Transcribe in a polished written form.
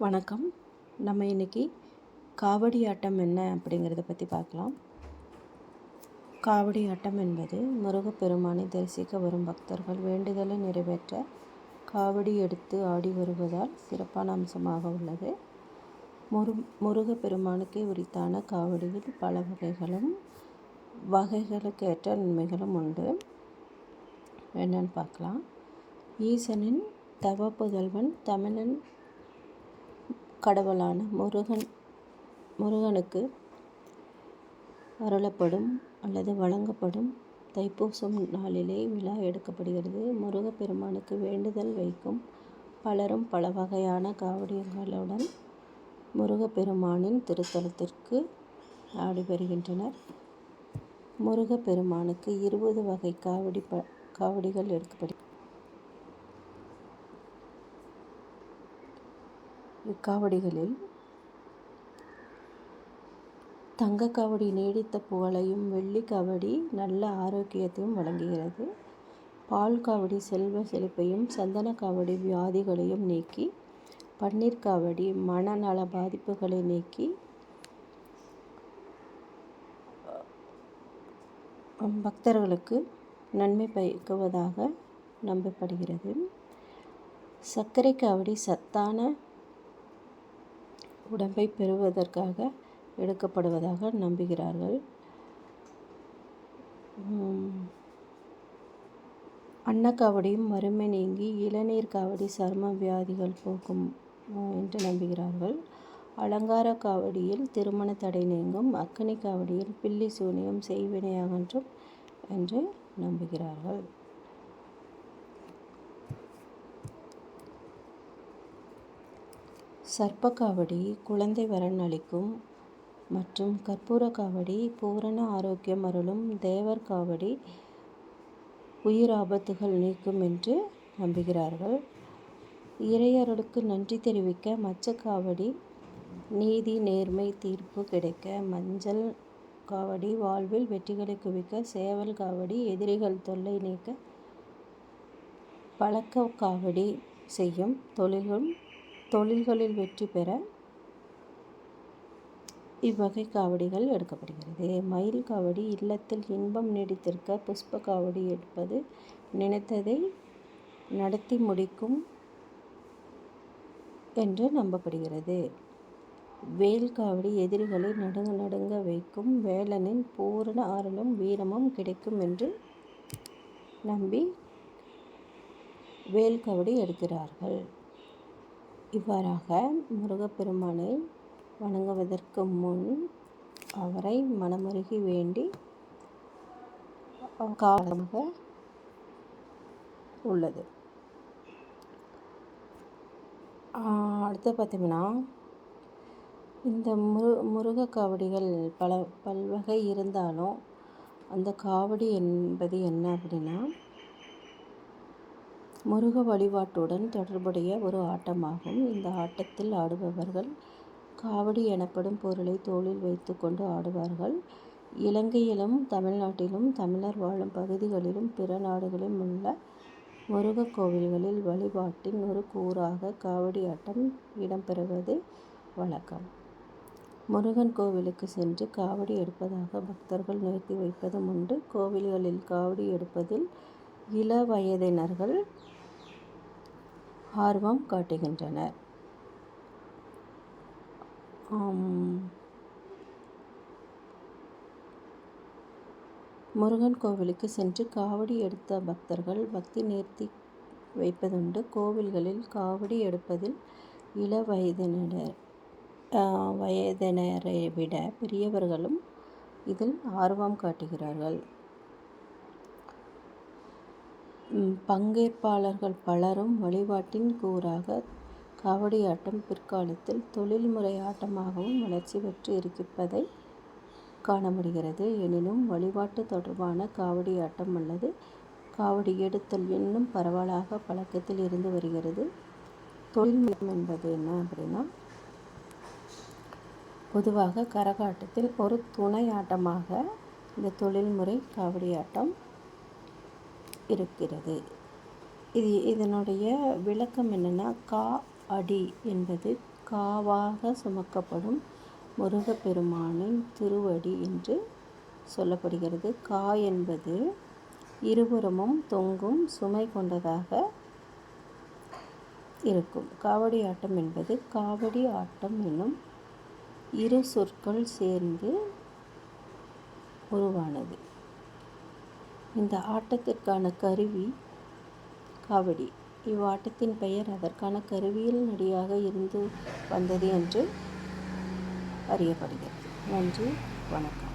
வணக்கம். நம்ம இன்றைக்கி காவடி ஆட்டம் என்ன அப்படிங்கிறத பற்றி பார்க்கலாம். காவடி ஆட்டம் என்பது முருகப்பெருமானை தரிசிக்க வரும் பக்தர்கள் வேண்டுதலை நிறைவேற்ற காவடி எடுத்து ஆடி வருவதால் சிறப்பான அம்சமாக உள்ளது. முருகப்பெருமானுக்கே உரித்தான காவடியில் பல வகைகளுக்கேற்ற நன்மைகளும் உண்டு. என்னன்னு பார்க்கலாம். ஈசனின் தவ புதல்வன் தமிழன் கடவுளான முருகனுக்கு அருளப்படும் அல்லது வழங்கப்படும் தைப்பூசம் நாளிலே விழா எடுக்கப்படுகிறது. முருகப்பெருமானுக்கு வேண்டுதல் வைக்கும் பலரும் பல வகையான காவடிகளுடன் முருகப்பெருமானின் திருத்தலத்திற்கு ஆடி வருகின்றனர். முருகப்பெருமானுக்கு 20 வகை காவடிகள் எடுக்கப்படுகிறது. இக்காவடிகளில் தங்க காவடி நீடித்த புகழையும், வெள்ளி காவடி நல்ல ஆரோக்கியத்தையும் வழங்குகிறது. பால் காவடி செல்வ செழிப்பையும், சந்தன காவடி வியாதிகளையும் நீக்கி, பன்னீர் காவடி மனநல பாதிப்புகளை நீக்கி பக்தர்களுக்கு நன்மை பயக்குவதாக நம்பப்படுகிறது. சர்க்கரை காவடி சத்தான உடம்பை பெறுவதற்காக எடுக்கப்படுவதாக நம்புகிறார்கள். அன்னக்காவடியும் வறுமை நீங்கி, இளநீர் காவடி சர்ம வியாதிகள் போக்கும் என்று நம்புகிறார்கள். அலங்கார காவடியில் திருமண தடை நீங்கும், அக்கினி காவடியில் பில்லி சூனியம் செய்வினை அகற்றும் என்று நம்புகிறார்கள். சர்ப்ப காவடி குழந்தை வரன் அளிக்கும் மற்றும் கற்பூர காவடி பூரண ஆரோக்கியம் அருளும், தேவர் காவடி உயிர் ஆபத்துகள் நீக்கும் என்று நம்புகிறார்கள். இறையருளுக்கு நன்றி தெரிவிக்க மச்ச காவடி நீதி நேர்மை தீர்ப்பு கிடைக்க, மஞ்சள் காவடி வாழ்வில் வெற்றிகளை குவிக்க, சேவல் காவடி எதிரிகள் தொல்லை நீக்க, பழக்க காவடி செய்யும் தொழில்களில் வெற்றி பெற இவ்வகை காவடிகள் எடுக்கப்படுகிறது. மயில் காவடி இல்லத்தில் இன்பம் நீடித்திருக்க, புஷ்ப காவடி எடுப்பது நினைத்ததை நடத்தி முடிக்கும் என்று நம்பப்படுகிறது. வேல் காவடி எதிரிகளை நடுங்க வைக்கும், வேலனின் பூரண அருளும் வீரமும் கிடைக்கும் என்று நம்பி வேல் காவடி எடுக்கிறார்கள். இவ்வாறாக முருகப்பெருமானை வணங்குவதற்கு முன் அவரை மனமுருகி வேண்டி காரணமாக உள்ளது. அடுத்து பார்த்திங்கன்னா, இந்த முருக காவடிகள் பல்வகை இருந்தாலும் அந்த காவடி என்பது என்ன அப்படின்னா, முருக வழிபாட்டுடன் தொடர்புடைய ஒரு ஆட்டமாகும். இந்த ஆட்டத்தில் ஆடுபவர்கள் காவடி எனப்படும் பொருளை தோளில் வைத்து கொண்டு ஆடுவார்கள். இலங்கையிலும் தமிழ்நாட்டிலும் தமிழர் வாழும் பகுதிகளிலும் பிற நாடுகளிலும் உள்ள முருக கோவில்களில் வழிபாட்டின் ஒரு கூறாக காவடி ஆட்டம் இடம்பெறுவது வழக்கம். முருகன் கோவிலுக்கு சென்று காவடி எடுப்பதாக பக்தர்கள் நிறுத்தி வைப்பதும் உண்டு. கோவில்களில் காவடி எடுப்பதில் இள வயதினர்கள் ஆர்வம் காட்டுகின்றனர். முருகன் கோவிலுக்கு சென்று காவடி எடுத்த பக்தர்கள் பக்தி நிறுத்தி வைப்பதுண்டு. கோவில்களில் காவடி எடுப்பதில் இள வயதினரை விட பெரியவர்களும் இதில் ஆர்வம் காட்டுகிறார்கள். பங்கேற்பாளர்கள் பலரும் வழிபாட்டின் கூறாக காவடி ஆட்டம் பிற்காலத்தில் தொழில்முறை ஆட்டமாகவும் வளர்ச்சி பெற்று இருப்பதை காண முடிகிறது. எனினும் வழிபாட்டு தொடர்பான காவடி ஆட்டம் அல்லது காவடி எடுத்தல் இன்னும் பரவலாக பழக்கத்தில் இருந்து வருகிறது. தொழில்முறை என்பது என்ன அப்படின்னா, பொதுவாக கரகாட்டத்தில் ஒரு துணை ஆட்டமாக இந்த தொழில்முறை காவடி ஆட்டம் இருக்கிறது. இதனுடைய விளக்கம் என்னென்னா, கா அடி என்பது காவாக சுமக்கப்படும் முருகப்பெருமானின் திருவடி என்று சொல்லப்படுகிறது. கா என்பது இருபுறமும் தொங்கும் சுமை கொண்டதாக இருக்கும். காவடி ஆட்டம் என்பது காவடி ஆட்டம் என்னும் இரு சொற்கள் சேர்ந்து உருவானது. இந்த ஆட்டத்திற்கான கருவி காவடி. இவ்வாட்டத்தின் பெயர் அதற்கான கருவியில் நடியாக இருந்து வந்தது என்று அறியப்படுகிறது. நன்றி, வணக்கம்.